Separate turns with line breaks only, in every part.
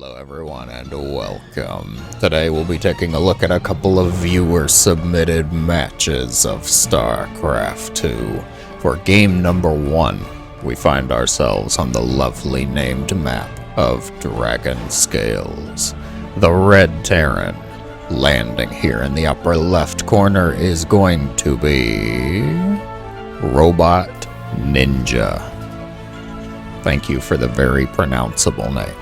Hello everyone and welcome. Today we'll be taking a look at a couple of viewer-submitted matches of StarCraft 2. For game number 1, we find ourselves on the lovely named map of Dragon Scales. The red Terran landing here in the upper left corner is going to be Robot Ninja. Thank you for the very pronounceable name.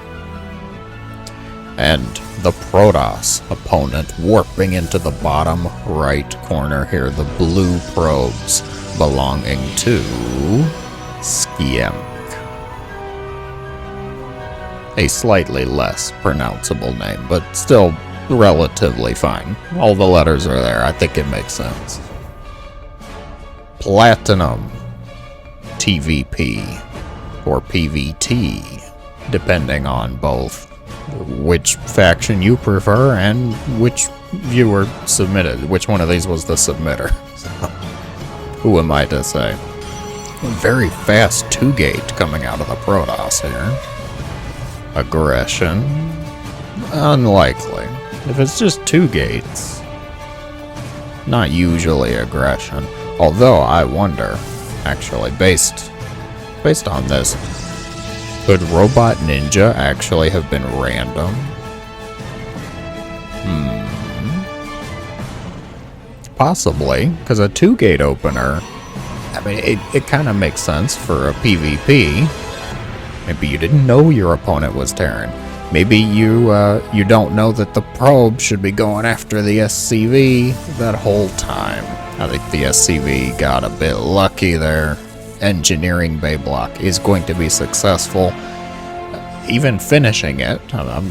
And the Protoss opponent warping into the bottom right corner here, the blue probes belonging to Clem. A slightly less pronounceable name, but still relatively fine. All the letters are there, I think it makes sense. Platinum TVP or PVT, depending on both which faction you prefer and which viewer submitted. Which one of these was the submitter? So, who am I to say? Very fast 2-gate coming out of the Protoss here. Aggression? Unlikely. If it's just 2 gates, not usually aggression. Although I wonder, actually, based on this, could Robot Ninja actually have been random? Possibly, because a 2-gate opener, I mean, it kind of makes sense for a PvP. Maybe you didn't know your opponent was Terran. Maybe you don't know that the probe should be going after the SCV that whole time. I think the SCV got a bit lucky there. Engineering bay block is going to be successful. Even finishing it, a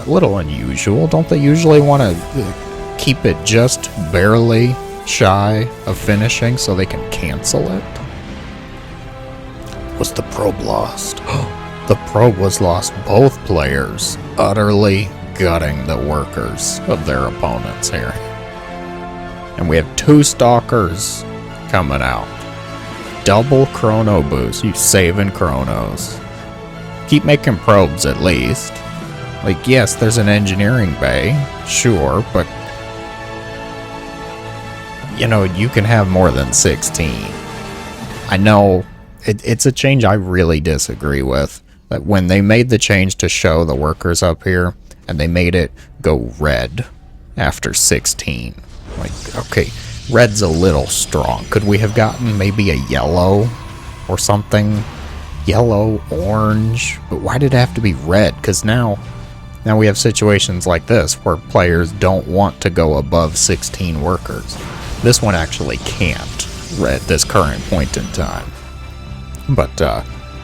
little unusual. Don't they usually want to keep it just barely shy of finishing so they can cancel it? Was the probe lost? The probe was lost. Both players utterly gutting the workers of their opponents here. And we have 2 stalkers coming out. Double chrono boost. You saving chronos. Keep making probes at least. Like, yes, there's an engineering bay, sure, but you know, you can have more than 16. I know it's a change I really disagree with. That when they made the change to show the workers up here, and they made it go red after 16. Like, okay, red's a little strong. Could we have gotten maybe a yellow or something? Yellow, orange, but why did it have to be red? Because now we have situations like this where players don't want to go above 16 workers. This one actually can't at this current point in time. But,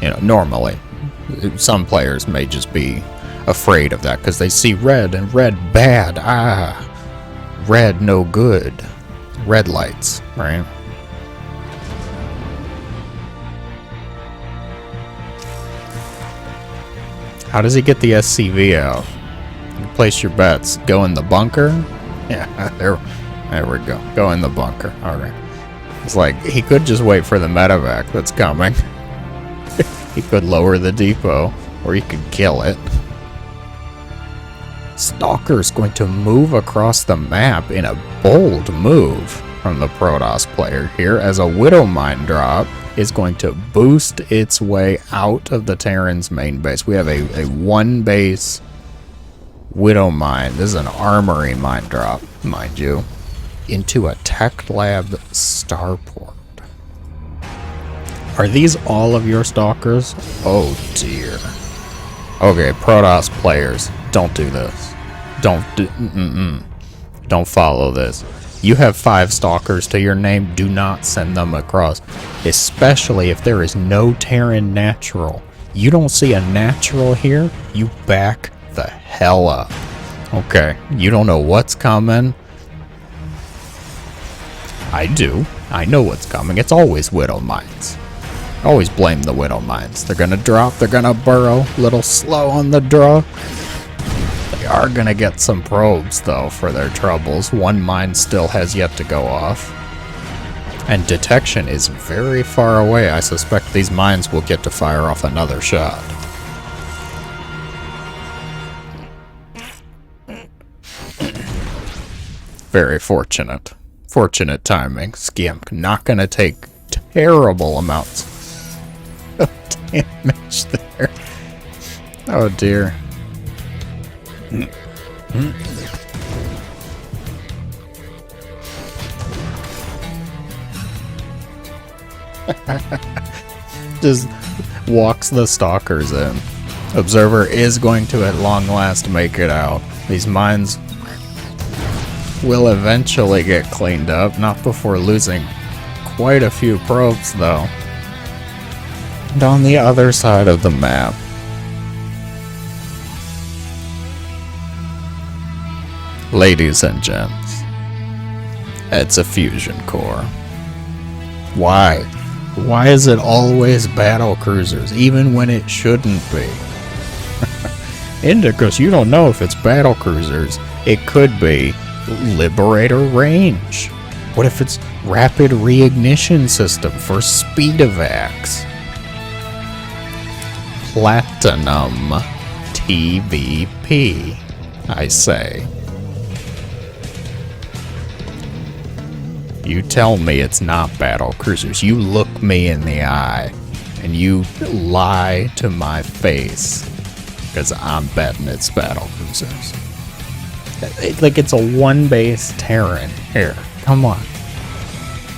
you know, normally, some players may just be afraid of that because they see red and red bad. Red no good. Red lights, right? How does he get the SCV out? You place your bets. Go in the bunker? Yeah, there we go. Go in the bunker. Alright. It's like, he could just wait for the medevac that's coming. He could lower the depot, or he could kill it. Stalker's going to move across the map in a bold move from the Protoss player here, as a Widow Mine drop is going to boost its way out of the Terran's main base. We have a 1-base Widow Mine. This is an armory mine drop, mind you, into a Tech Lab starport. Are these all of your stalkers? Oh dear. Okay, Protoss players, don't do this. Don't follow this. You have 5 stalkers to your name, do not send them across. Especially if there is no Terran natural. You don't see a natural here, you back the hell up. Okay, you don't know what's coming. I do. I know what's coming. It's always Widow Mines. Always blame the Widow Mines. They're gonna drop, they're gonna burrow. A little slow on the draw. They are gonna get some probes, though, for their troubles. 1 mine still has yet to go off. And detection is very far away. I suspect these mines will get to fire off another shot. Very fortunate. Fortunate timing. I'm not gonna take terrible amounts of damage there. Oh dear. Just walks the stalkers in. Observer is going to at long last make it out. These mines will eventually get cleaned up, not before losing quite a few probes though. And on the other side of the map, ladies and gents, it's a fusion core. Why? Why is it always battle cruisers, even when it shouldn't be? Indigos, you don't know if it's battle cruisers. It could be Liberator range. What if it's rapid reignition system for speed evacs? Platinum TVP, I say. You tell me it's not battle cruisers. You look me in the eye and you lie to my face, because I'm betting it's battle cruisers. Like, it's a one-base Terran. Here, come on.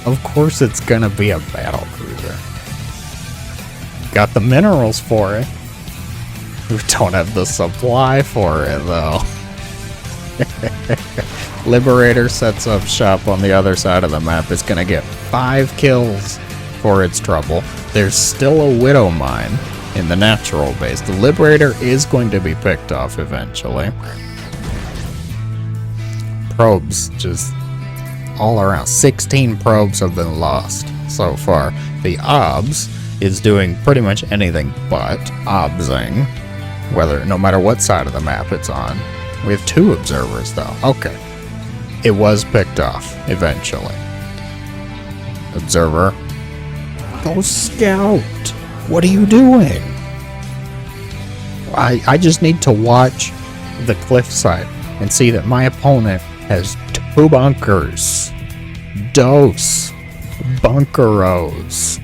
Of course it's gonna be a battle cruiser. Got the minerals for it. We don't have the supply for it, though. Liberator sets up shop on the other side of the map. It's gonna get 5 kills for its trouble. There's still a Widow Mine in the natural base. The Liberator is going to be picked off eventually. Probes just all around. 16 probes have been lost so far. The OBS is doing pretty much anything but obsing, no matter what side of the map it's on. We have 2 observers though. Okay. It was picked off eventually. Observer. Go scout. What are you doing? I just need to watch the cliffside and see that my opponent has 2 bunkers. Dos bunkeros.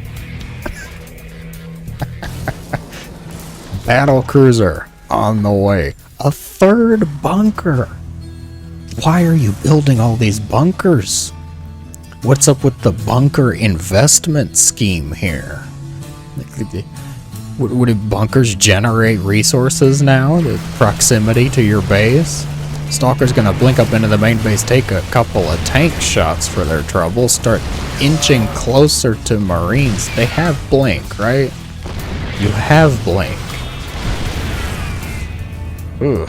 Battle cruiser on the way. A 3rd bunker. Why are you building all these bunkers? What's up with the bunker investment scheme here? Would bunkers generate resources now? The proximity to your base? Stalker's gonna blink up into the main base, take a couple of tank shots for their trouble, start inching closer to Marines. They have blink, right? You have blink. Ooh.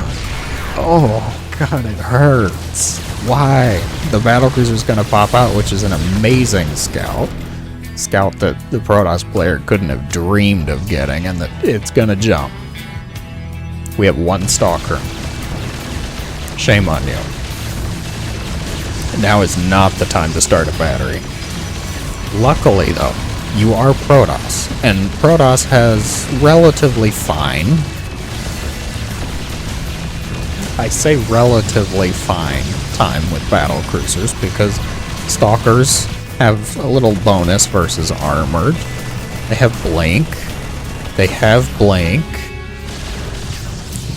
Oh. God, it hurts. Why? The battlecruiser's gonna pop out, which is an amazing scout. Scout that the Protoss player couldn't have dreamed of getting, and that it's gonna jump. We have 1 stalker. Shame on you. Now is not the time to start a battery. Luckily, though, you are Protoss, and Protoss has relatively fine, I say relatively fine, time with battle cruisers, because stalkers have a little bonus versus armored. They have blink. They have blink.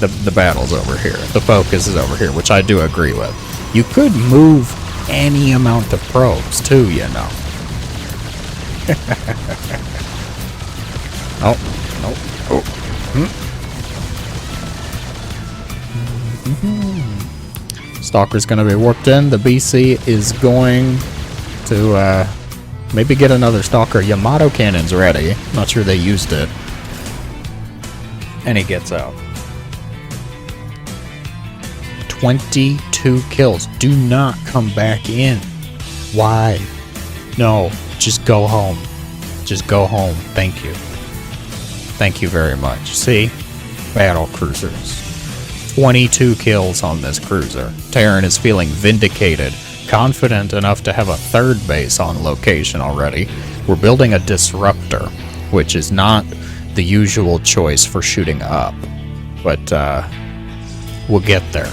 The battle's over here. The focus is over here, which I do agree with. You could move any amount of probes too, you know. Stalker's gonna be warped in. The BC is going to maybe get another Stalker. Yamato cannon's ready. Not sure they used it. And he gets out. 22 kills. Do not come back in. Why? No, just go home. Just go home. Thank you. Thank you very much. See? Battle cruisers. 22 kills on this cruiser. Terran is feeling vindicated, confident enough to have a 3rd base on location already. We're building a disruptor, which is not the usual choice for shooting up, but we'll get there.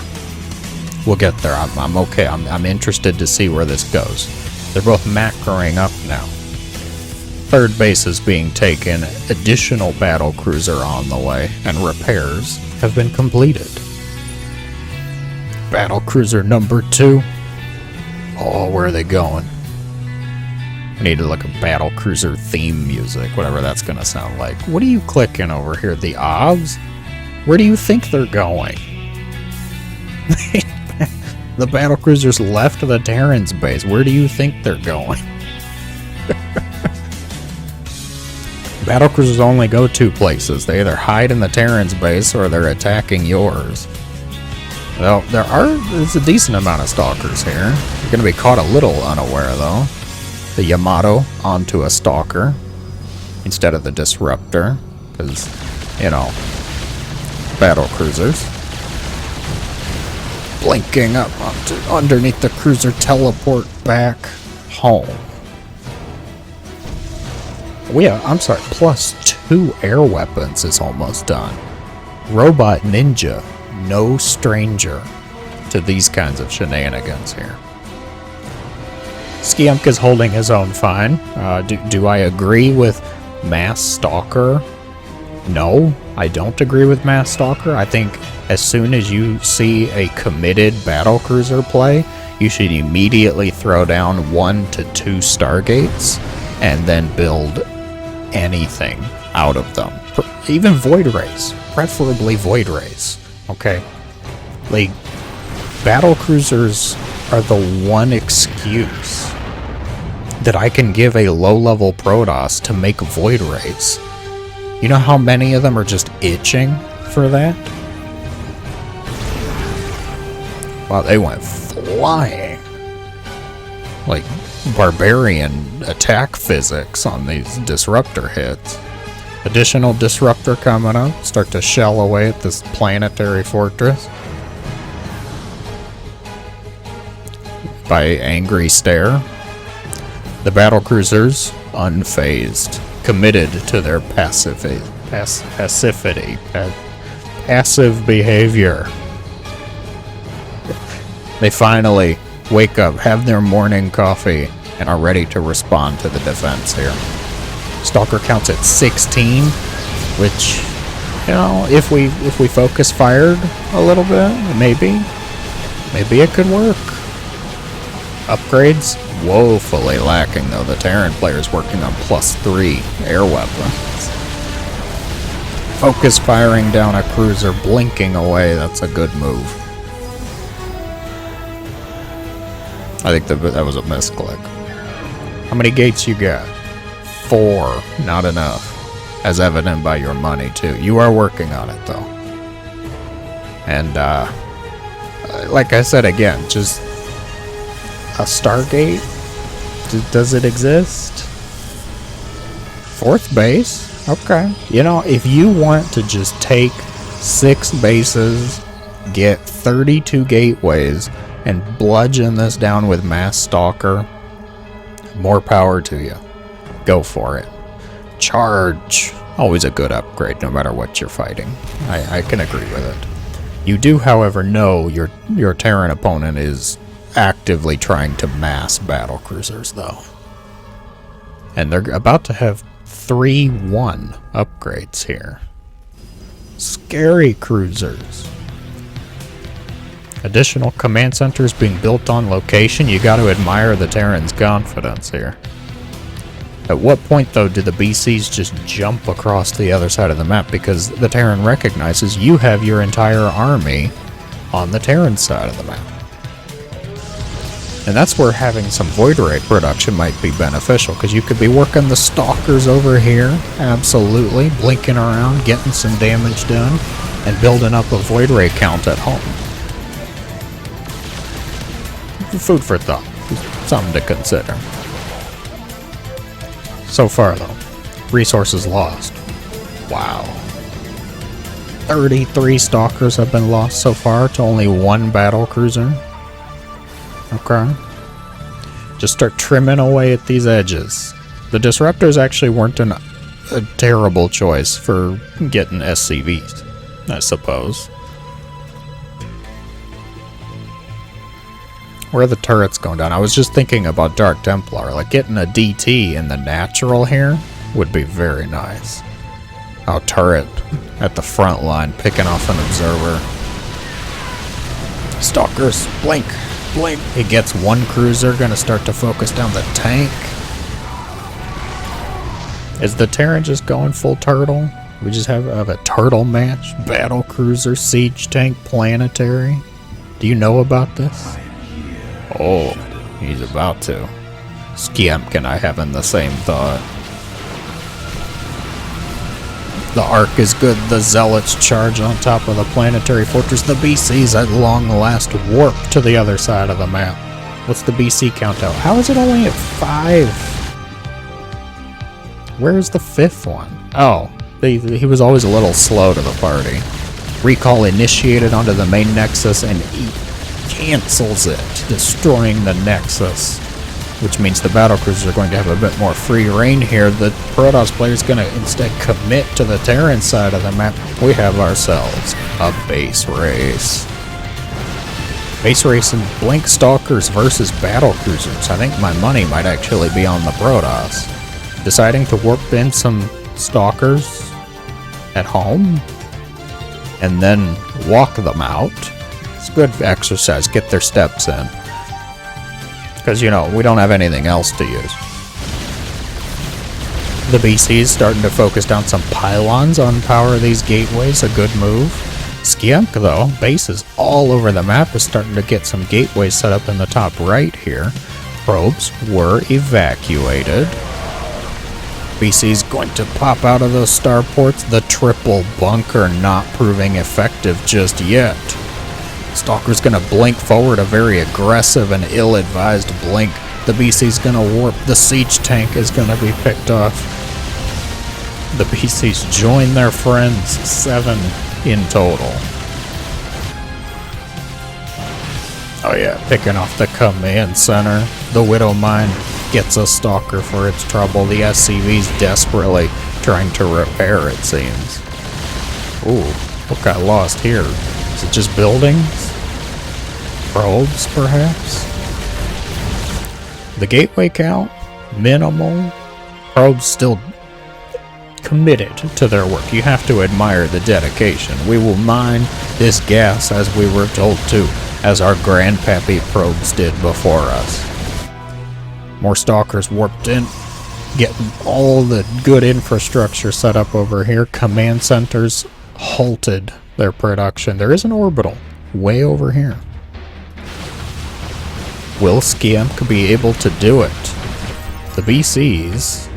We'll get there. I'm okay. I'm interested to see where this goes. They're both macroing up now. Third base is being taken. Additional battlecruiser on the way, and repairs have been completed. Battlecruiser number 2. Oh, where are they going? I need to look at battlecruiser theme music, whatever that's gonna sound like. What are you clicking over here? The OBS? Where do you think they're going? The battlecruisers left the Terran's base. Where do you think they're going? Battlecruisers only go 2 places. They either hide in the Terran's base or they're attacking yours. Well, there's a decent amount of stalkers here. You're going to be caught a little unaware, though. The Yamato onto a stalker instead of the disruptor, because, you know, battlecruisers. Blinking up underneath the cruiser, teleport back home. I'm sorry, +2 air weapons is almost done. Robot Ninja, no stranger to these kinds of shenanigans here. Skiump is holding his own fine. Do I agree with Mass Stalker? No, I don't agree with Mass Stalker. I think as soon as you see a committed battlecruiser play, you should immediately throw down 1 to 2 Stargates and then build anything out of them. Even Void Rays, preferably Void Rays. Okay, like, battlecruisers are the one excuse that I can give a low-level Protoss to make Void Rays. You know how many of them are just itching for that? Wow, they went flying. Like barbarian attack physics on these disruptor hits. Additional disruptor coming up. Start to shell away at this planetary fortress. By Angry Stare. The battlecruisers, unfazed. Committed to their passive behavior. They finally wake up, have their morning coffee, and are ready to respond to the defense here. Stalker counts at 16, which, you know, if we focus fired a little bit, maybe it could work. Upgrades, woefully lacking though. The Terran players working on +3 air weapons. Focus firing down a cruiser, blinking away. That's a good move. I think that was a misclick. How many gates you got? 4. Not enough. As evident by your money, too. You are working on it, though. And, like I said again, just a Stargate? Does it exist? 4th base? Okay. You know, if you want to just take 6 bases, get 32 gateways, and bludgeon this down with Mass Stalker, more power to you. Go for it. Charge. Always a good upgrade, no matter what you're fighting. I can agree with it. You do, however, know your Terran opponent is actively trying to mass battlecruisers, though. And they're about to have 3-1 upgrades here. Scary cruisers. Additional command centers being built on location. You got to admire the Terran's confidence here. At what point, though, do the BCs just jump across the other side of the map? Because the Terran recognizes you have your entire army on the Terran side of the map. And that's where having some Void Ray production might be beneficial, because you could be working the Stalkers over here, absolutely, blinking around, getting some damage done, and building up a Void Ray count at home. Food for thought. Something to consider. So far, though, resources lost. Wow. 33 Stalkers have been lost so far to only 1 battlecruiser. Okay. Just start trimming away at these edges. The Disruptors actually weren't a terrible choice for getting SCVs, I suppose. Where are the turrets going down? I was just thinking about Dark Templar. Like, getting a DT in the natural here would be very nice. Oh, turret at the front line, picking off an observer. Stalkers, blink, blink. It gets one cruiser, gonna start to focus down the tank. Is the Terran just going full turtle? We just have a turtle match? Battle cruiser, siege tank, planetary? Do you know about this? Oh, he's about to. Skiemp and I having the same thought. The Ark is good. The Zealots charge on top of the planetary fortress. The BC's at long last warp to the other side of the map. What's the BC count out? How is it only at 5? Where's the 5th one? Oh, he was always a little slow to the party. Recall initiated onto the main nexus and he cancels it, destroying the nexus. Which means the battlecruisers are going to have a bit more free reign here. The Protoss player is going to instead commit to the Terran side of the map. We have ourselves a base race. Base race and Blink Stalkers versus battlecruisers. I think my money might actually be on the Protoss. Deciding to warp in some Stalkers at home and then walk them out. It's good exercise. Get their steps in. Because, you know, we don't have anything else to use. The BC's starting to focus down some pylons on power of these gateways. A good move. Skiemp, though, bases all over the map, is starting to get some gateways set up in the top right here. Probes were evacuated. BC's going to pop out of those starports. The triple bunker not proving effective just yet. Stalker's gonna blink forward, a very aggressive and ill-advised blink. The BC's gonna warp. The siege tank is gonna be picked off. The BC's join their friends, 7 in total. Oh yeah, picking off the command center. The Widow Mine gets a Stalker for its trouble. The SCV's desperately trying to repair, it seems. Ooh, what got lost here? Is it just buildings? Probes, perhaps? The gateway count? Minimal. Probes still committed to their work. You have to admire the dedication. We will mine this gas as we were told to, as our grandpappy probes did before us. More Stalkers warped in. Getting all the good infrastructure set up over here. Command centers halted their production. There is an orbital way over here. Will Skiemp be able to do it? The BCs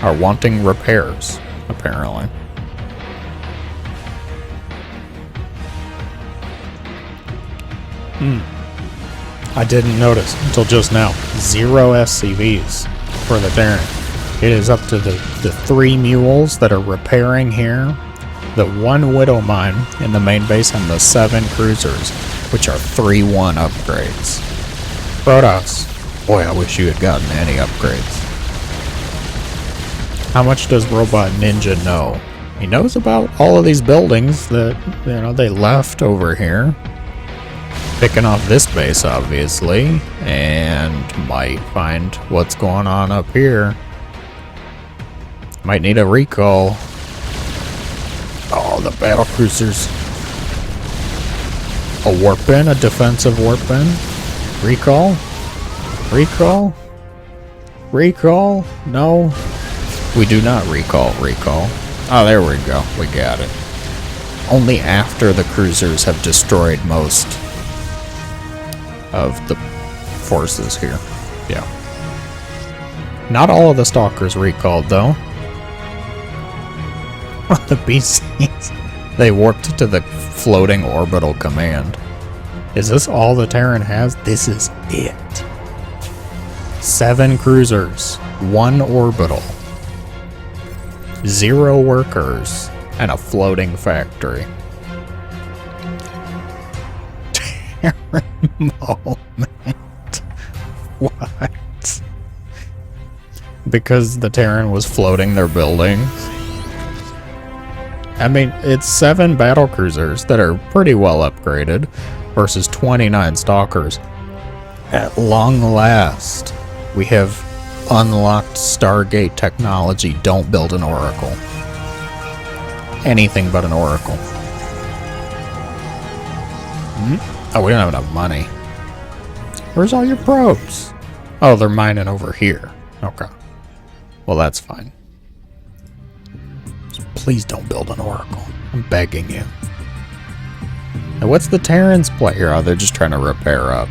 are wanting repairs, apparently. I didn't notice until just now. 0 SCVs for the Terran. It is up to the 3 mules that are repairing here, the 1 Widow Mine in the main base, and the 7 cruisers, which are 3-1 upgrades. Protoss. Boy, I wish you had gotten any upgrades. How much does Robot Ninja know? He knows about all of these buildings that, you know, they left over here. Picking off this base, obviously, and might find what's going on up here. Might need a recall. Oh, the battlecruisers. A warp in, a defensive warp in. Recall? Recall? Recall? No. We do not recall. Oh, there we go. We got it. Only after the cruisers have destroyed most of the forces here. Yeah. Not all of the Stalkers recalled, though. The BCs. They warped to the floating orbital command. Is this all the Terran has? This is it. 7 cruisers, 1 orbital, 0 workers, and a floating factory. Terran moment. What? Because the Terran was floating their buildings? I mean, it's 7 battlecruisers that are pretty well upgraded versus 29 Stalkers. At long last, we have unlocked Stargate technology. Don't build an oracle. Anything but an oracle. Oh, we don't have enough money. Where's all your probes? Oh, they're mining over here. Okay. Well, that's fine. So please don't build an oracle. I'm begging you. Now, what's the Terran's play here? Oh, they're just trying to repair up.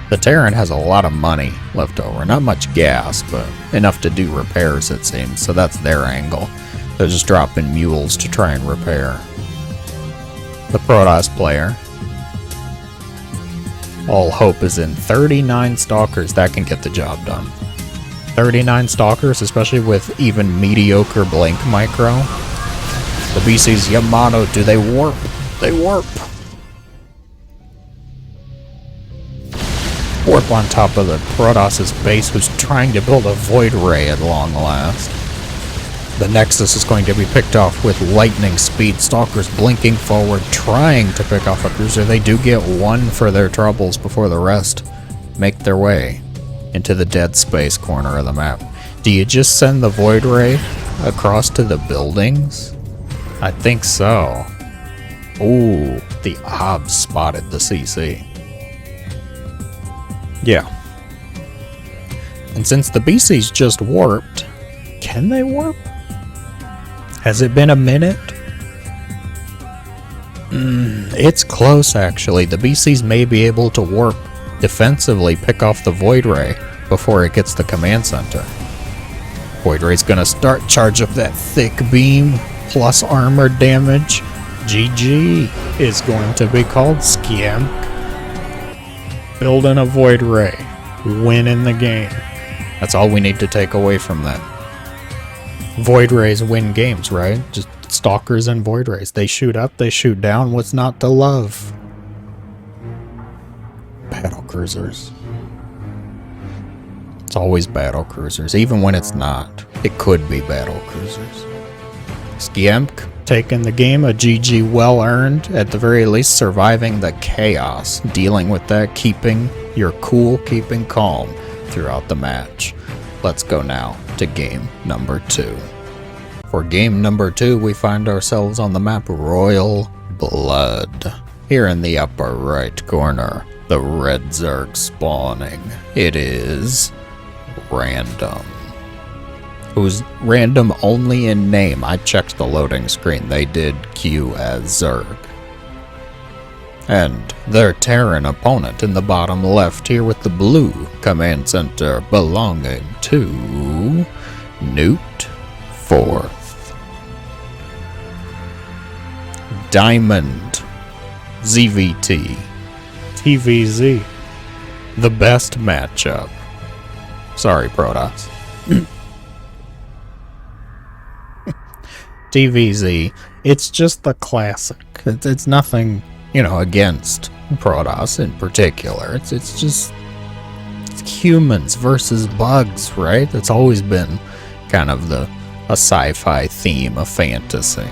The Terran has a lot of money left over. Not much gas, but enough to do repairs, it seems. So that's their angle. They're just dropping mules to try and repair. The Protoss player. All hope is in 39 Stalkers. That can get the job done. 39 Stalkers, especially with even mediocre Blink Micro. The BC's Yamato, do they warp? They warp. Warp on top of the Protoss' base, who's trying to build a Void Ray at long last. The Nexus is going to be picked off with lightning speed. Stalkers blinking forward, trying to pick off a cruiser. They do get one for their troubles before the rest make their way into the dead space corner of the map. Do you just send the Void Ray across to the buildings? I think so. Ooh, the OBS spotted the CC. Yeah. And since the BC's just warped, can they warp? Has it been a minute? It's close, actually. The BC's may be able to warp defensively, pick off the Void Ray before it gets the command center. Void Ray's gonna start, charge up that thick beam, plus armor damage. GG is going to be called Scam. Building a Void Ray. Winning the game. That's all we need to take away from that. Void Rays win games, right? Just Stalkers and Void Rays. They shoot up, they shoot down. What's not to love? Battlecruisers. It's always battlecruisers, even when it's not. It could be battlecruisers. Skiemk taking the game, a GG well earned, at the very least surviving the chaos, dealing with that, keeping your cool, keeping calm throughout the match. Let's go now to game number 2. For game number 2, we find ourselves on the map Royal Blood. Here in the upper right corner, the red Zerg spawning. It is random. Who's random only in name. I checked the loading screen. They did queue as Zerg. And their Terran opponent in the bottom left here with the blue command center belonging to Newt 4th. Diamond ZVT TVZ. The best matchup. Sorry, Protoss. TVZ. It's just the classic. It's nothing, you know, against Protoss in particular. It's just humans versus bugs, right? That's always been kind of a sci-fi theme, a fantasy.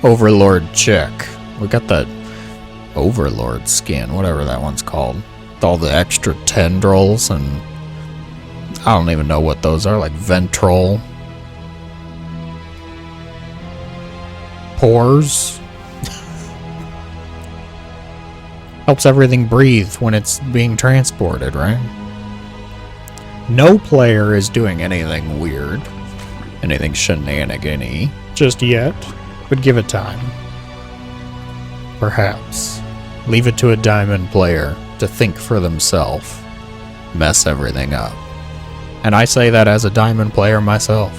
Overlord check. We got that Overlord skin, whatever that one's called. With all the extra tendrils and I don't even know what those are, like ventral pores. Helps everything breathe when it's being transported, right? No player is doing anything weird, anything shenanigan-y just yet, but give it time. Perhaps. Leave it to a diamond player to think for themselves, mess everything up. And I say that as a diamond player myself.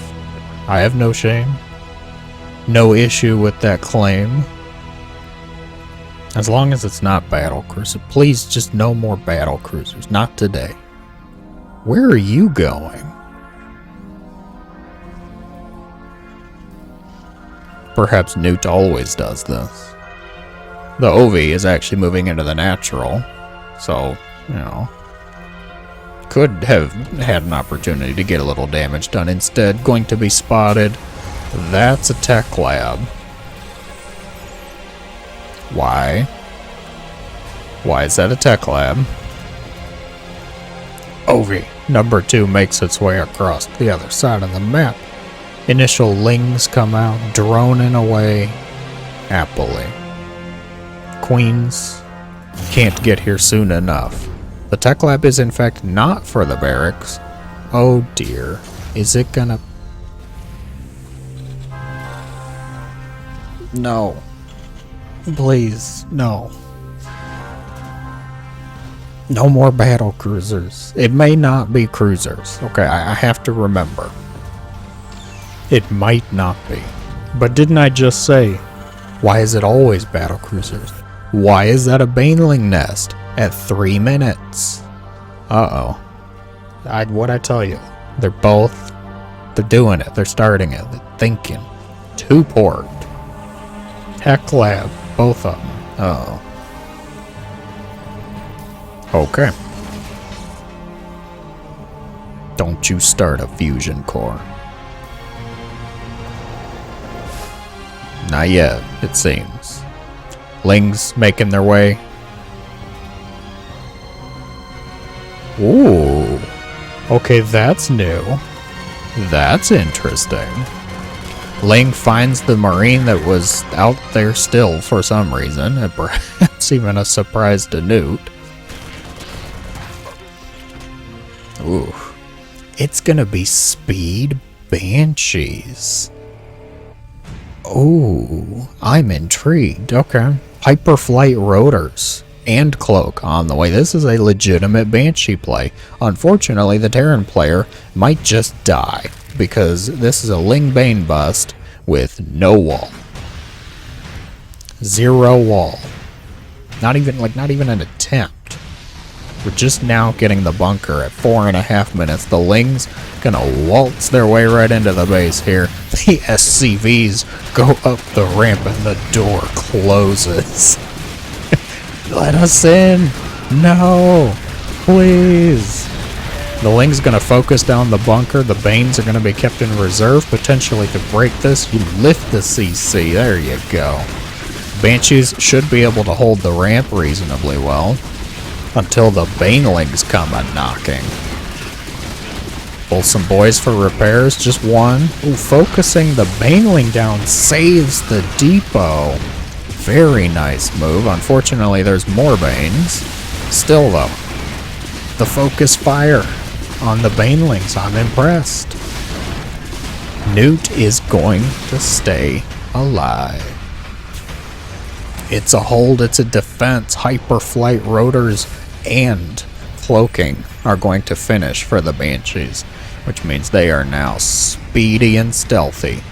I have no shame. No issue with that claim. As long as it's not battlecruiser. Please, just no more battlecruisers. Not today. Where are you going? Perhaps Newt always does this. The OV is actually moving into the natural. So, you know, could have had an opportunity to get a little damage done. Instead, going to be spotted. That's a tech lab. Why? Why is that a tech lab? Ovi, number 2 makes its way across the other side of the map. Initial lings come out, droning away happily. Queens can't get here soon enough. The tech lab is in fact not for the barracks. Oh dear, is it gonna... No. Please, no. No more battle cruisers. It may not be cruisers. Okay, I have to remember. It might not be. But didn't I just say, why is it always battle cruisers? Why is that a baneling nest at 3 minutes? Uh-oh. What'd I tell you? They're doing it. They're starting it. They're thinking. 2 port. Tech lab. Both of them. Uh-oh. Okay. Don't you start a fusion core. Not yet, it seems. Lings making their way. Ooh. Okay, that's new. That's interesting. Ling finds the Marine that was out there still for some reason, and perhaps even a surprise to Newt. Ooh. It's gonna be speed banshees. Oh, I'm intrigued. Okay. Hyperflight rotors and cloak on the way. This is a legitimate banshee play. Unfortunately, the Terran player might just die because this is a Ling Bane bust with no wall. 0 wall. Not even an attempt. We're just now getting the bunker at 4.5 minutes. The Lings gonna waltz their way right into the base here. The SCVs go up the ramp and the door closes. Let us in. No. Please. The Ling's gonna focus down the bunker. The Banes are gonna be kept in reserve, potentially to break this. You lift the CC. There you go. Banshees should be able to hold the ramp reasonably well. Until the Banelings come a-knocking. Pull some boys for repairs, just 1. Ooh, focusing the Baneling down saves the depot. Very nice move. Unfortunately, there's more Banes. Still, though, the focus fire on the Banelings. I'm impressed. Newt is going to stay alive. It's a hold, it's a defense. Hyperflight rotors and cloaking are going to finish for the Banshees, which means they are now speedy and stealthy.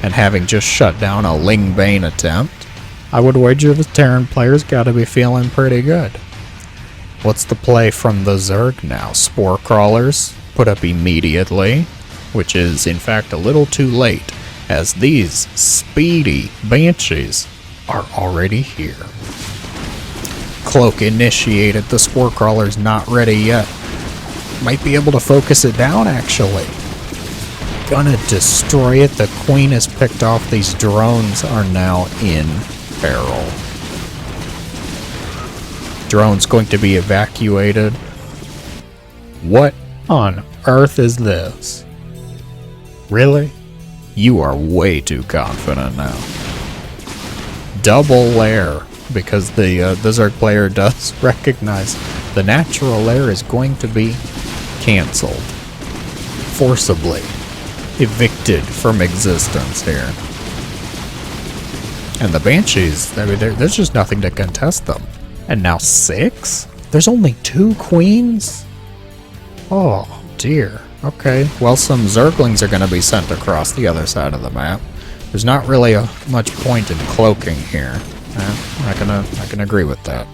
And having just shut down a Ling Bane attempt, I would wager the Terran players gotta be feeling pretty good. What's the play from the Zerg now? Spore crawlers put up immediately, which is in fact a little too late, as these speedy Banshees are already here. Cloak initiated. The spore crawler's not ready yet. Might be able to focus it down, actually. Gonna destroy it. The queen has picked off. These drones are now in peril. Drone's going to be evacuated. What on earth is this? Really? You are way too confident now. Double lair, because the Zerg player does recognize the natural lair is going to be cancelled. Forcibly evicted from existence here. And the Banshees, I mean, there's just nothing to contest them. And now 6? There's only 2 queens? Oh, dear. Okay, well, some Zerglings are going to be sent across the other side of the map. There's not really much point in cloaking here. I can agree with that.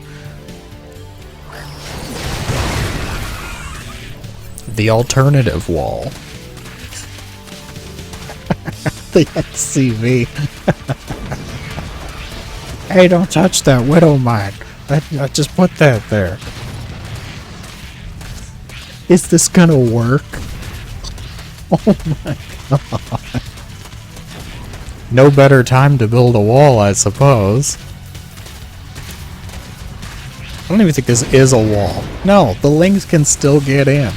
The alternative wall. The SCV. Hey, don't touch that widow mine. I just put that there. Is this gonna work? Oh my god. No better time to build a wall, I suppose. I don't even think this is a wall. No, the Lings can still get in.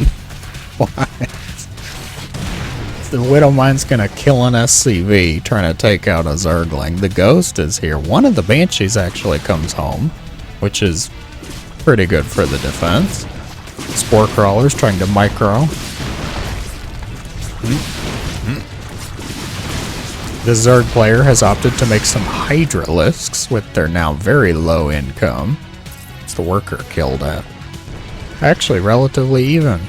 Why? The Widowmine's gonna kill an SCV trying to take out a Zergling. The Ghost is here. One of the Banshees actually comes home, which is pretty good for the defense. Spore Crawlers trying to micro. The Zerg player has opted to make some Hydralisks with their now very low income. It's the worker killed at. Actually, relatively even.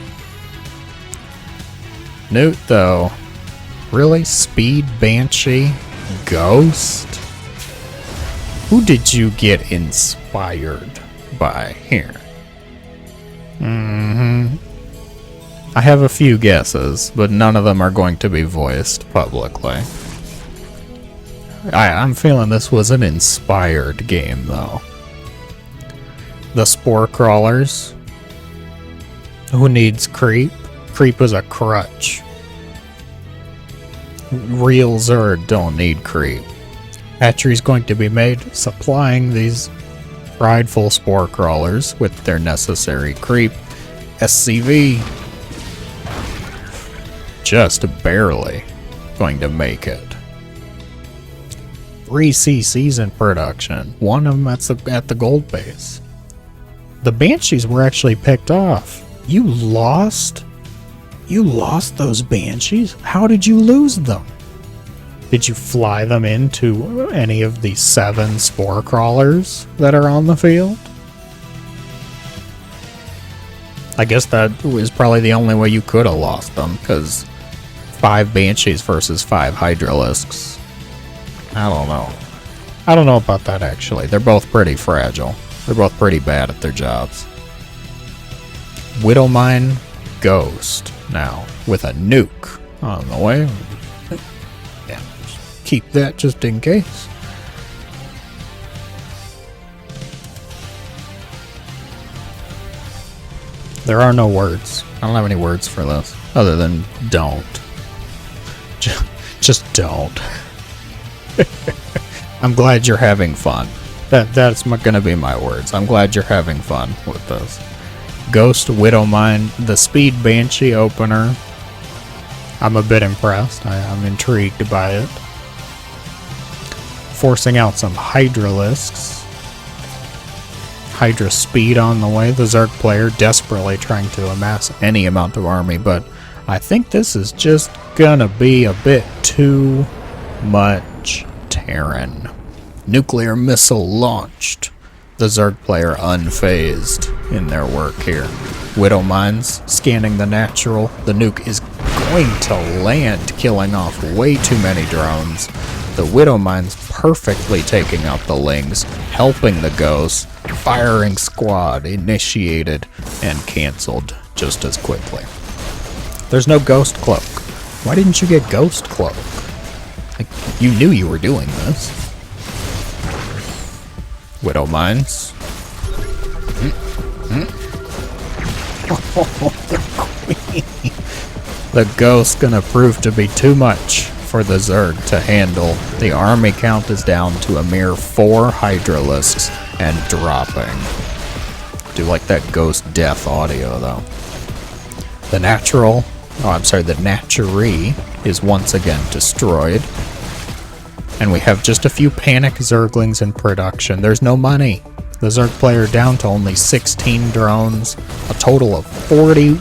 Newt, though. Really? Speed, Banshee, Ghost? Who did you get inspired by here? I have a few guesses, but none of them are going to be voiced publicly. I'm feeling this was an inspired game, though. The Spore Crawlers. Who needs Creep? Creep is a crutch. Real Zerg don't need Creep. Hatchery's going to be made supplying these prideful Spore Crawlers with their necessary Creep. SCV just barely going to make it. 3 CCs in production. One of them at the gold base. The Banshees were actually picked off. You lost? You lost those Banshees? How did you lose them? Did you fly them into any of the 7 Spore Crawlers that are on the field? I guess that was probably the only way you could have lost them, because 5 Banshees versus 5 Hydralisks. I don't know. I don't know about that, actually. They're both pretty fragile. They're both pretty bad at their jobs. Widowmine Ghost now with a nuke on the way. Yeah, keep that just in case. There are no words. I don't have any words for this other than don't. Just don't. I'm glad you're having fun. That's gonna be my words. I'm glad you're having fun with this. Ghost Widowmine, the Speed Banshee opener. I'm a bit impressed. I'm intrigued by it. Forcing out some Hydralisks. Hydra Speed on the way. The Zerg player desperately trying to amass any amount of army, but I think this is just gonna be a bit too much Terran. Nuclear missile launched. The Zerg player unfazed in their work here. Widowmines scanning the natural. The nuke is going to land, killing off way too many drones. The Widowmines perfectly taking out the Lings, helping the Ghosts. Firing squad initiated and cancelled just as quickly. There's no Ghost Cloak. Why didn't you get Ghost Cloak? Like, you knew you were doing this. Widowmines. The Ghost's gonna prove to be too much for the Zerg to handle. The army count is down to a mere 4 Hydralisks and dropping. Do like that Ghost death audio though. The natural, the Natchery is once again destroyed. And we have just a few panic Zerglings in production. There's no money. The Zerg player down to only 16 drones. A total of 40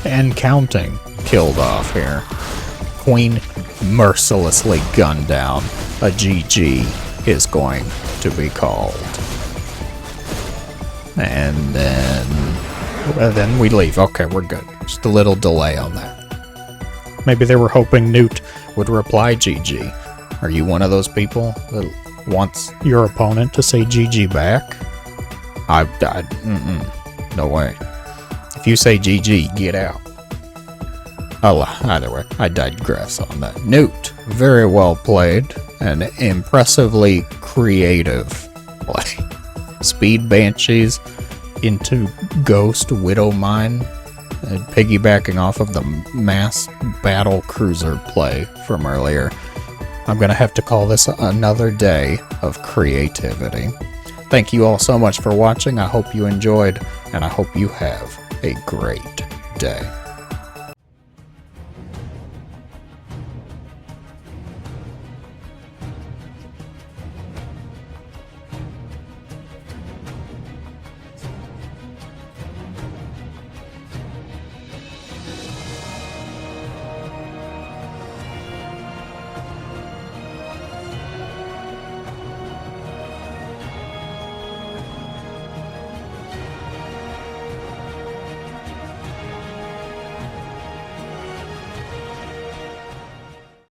and counting killed off here. Queen mercilessly gunned down. A GG is going to be called. And then we leave. Okay, we're good. Just a little delay on that. Maybe they were hoping Newt would reply GG. Are you one of those people that wants your opponent to say GG back? I've died. No way. If you say GG, get out. Oh, either way, I digress on that. Newt, very well played and impressively creative play. Speed Banshees into Ghost Widowmine, piggybacking off of the mass battle cruiser play from earlier. I'm going to have to call this another day of creativity. Thank you all so much for watching. I hope you enjoyed, and I hope you have a great day.